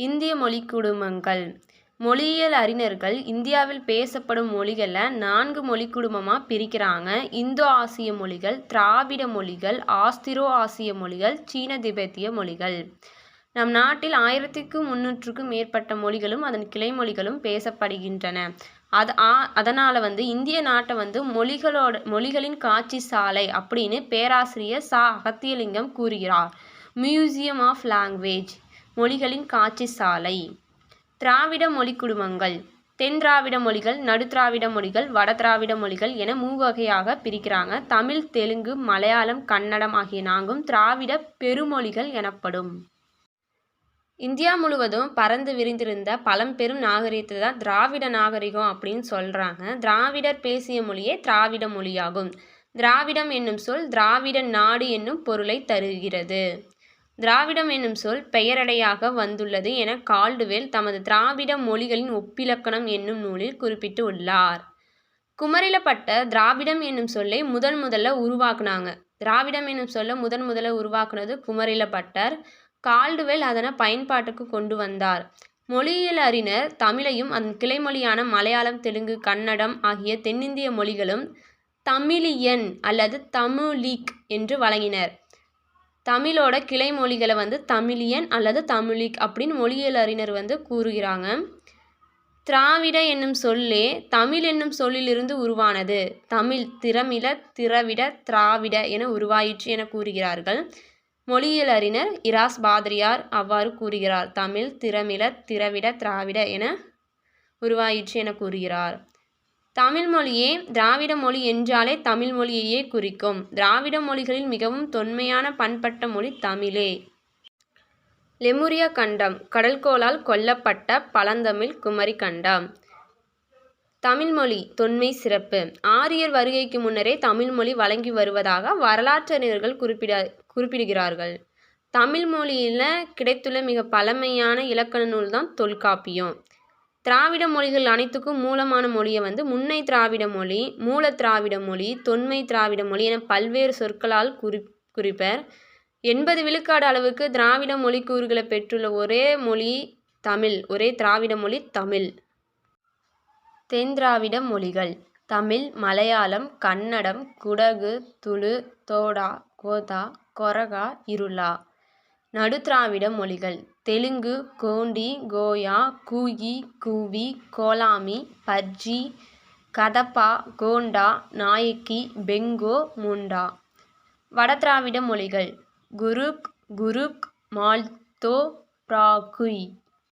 இந்திய மொழிக் குடும்பங்கள். மொழியியல் அறிஞர்கள் இந்தியாவில் பேசப்படும் மொழிகளை 4 மொழிக் குடும்பமாக பிரிக்கிறாங்க. இந்தோ ஆசிய மொழிகள், திராவிட மொழிகள், ஆஸ்திரோ ஆசிய மொழிகள், சீன திபெத்திய மொழிகள். நம் நாட்டில் 1300க்கும் மேற்பட்ட மொழிகளும் அதன் கிளைமொழிகளும் பேசப்படுகின்றன. அதனால் இந்திய நாட்டை மொழிகளின் காட்சி சாலை அப்படின்னு பேராசிரியர் ச. அகத்தியலிங்கம் கூறுகிறார். மியூசியம் ஆஃப் லாங்குவேஜ், மொழிகளின் காட்சி சாலை. திராவிட மொழிக் குடும்பங்கள். தென் திராவிட மொழிகள், நடுத்திராவிட மொழிகள், வட திராவிட மொழிகள் என 3 வகையாக பிரிக்கிறாங்க. தமிழ், தெலுங்கு, மலையாளம், கன்னடம் ஆகிய 4ம் திராவிட பெருமொழிகள் எனப்படும். இந்தியா முழுவதும் பரந்து விரிந்திருந்த பழம்பெரும் நாகரிகத்தை தான் திராவிட நாகரிகம் அப்படின்னு சொல்கிறாங்க. திராவிடர் பேசிய மொழியே திராவிட மொழியாகும். திராவிடம் என்னும் சொல் திராவிட நாடு என்னும் பொருளை தருகிறது. திராவிடம் என்னும் சொல் பெயரடையாக வந்துள்ளது என கால்டுவெல் தமது திராவிட மொழிகளின் ஒப்பிலக்கணம் என்னும் நூலில் குறிப்பிட்டு உள்ளார். குமரிலப்பட்ட திராவிடம் என்னும் சொல்லை முதல்ல உருவாக்குனாங்க. திராவிடம் என்னும் சொல்லை முதல்ல உருவாக்குனது குமரிலப்பட்டர். கால்டுவெல் அதனை பயன்பாட்டுக்கு கொண்டு வந்தார். மொழியியல் அறிஞர் தமிழையும் அதன் கிளைமொழியான மலையாளம், தெலுங்கு, கன்னடம் ஆகிய தென்னிந்திய மொழிகளும் தமிழியன் அல்லது தமிழிக் என்று வழங்கினர். தமிழோட கிளைமொழிகளை தமிழியன் அல்லது தமிழிக் அப்படின்னு மொழியியல் அறிஞர் கூறுகிறாங்க. திராவிட என்னும் சொல்லே தமிழ் என்னும் சொல்லிலிருந்து உருவானது. தமிழ் திரமிழ, திரவிட, திராவிட என உருவாயிற்று என கூறுகிறார்கள். மொழியியல் அறிஞர் இராஸ் பாதிரியார் அவ்வாறு கூறுகிறார். தமிழ் திரமிழ, திரவிட, திராவிட என உருவாயிற்று என கூறுகிறார். தமிழ் மொழியே திராவிட மொழி என்றாலே தமிழ் மொழியையே குறிக்கும். திராவிட மொழிகளில் மிகவும் தொன்மையான பண்பட்ட மொழி தமிழே. லெமுரியா கண்டம், கடல்கோளால் கொல்லப்பட்ட பழந்தமிழ் குமரி கண்டம். தமிழ்மொழி தொன்மை சிறப்பு. ஆரியர் வருகைக்கு முன்னரே தமிழ்மொழி வழங்கி வருவதாக வரலாற்றறிஞர்கள் குறிப்பிடுகிறார்கள். தமிழ் மொழியில் கிடைத்துள்ள மிக பழமையான இலக்கண நூல் தான் தொல்காப்பியம். திராவிட மொழிகள் அனைத்துக்கும் மூலமான மொழியை முன்னை திராவிட மொழி, மூல திராவிட மொழி, தொன்மை திராவிட மொழி என பல்வேறு சொற்களால் குறிப்பர். 80 விழுக்காடு அளவுக்கு திராவிட மொழிக்கூறுகளை பெற்றுள்ள ஒரே மொழி தமிழ். ஒரே திராவிட மொழி தமிழ். தென் திராவிட மொழிகள். தமிழ், மலையாளம், கன்னடம், குடகு, துளு, தோடா, கோதா, கொரகா, இருளா. நடுத்திராவிட மொழிகள். தெலுங்கு, கோண்டி, கோயா, கூயி, கூவி, கோலாமி, பர்ஜி, கதப்பா, கோண்டா, நாயக்கி, பெங்கோ, முண்டா. வடதிராவிட மொழிகள். குருக், மால்தோ, பிராகுய்.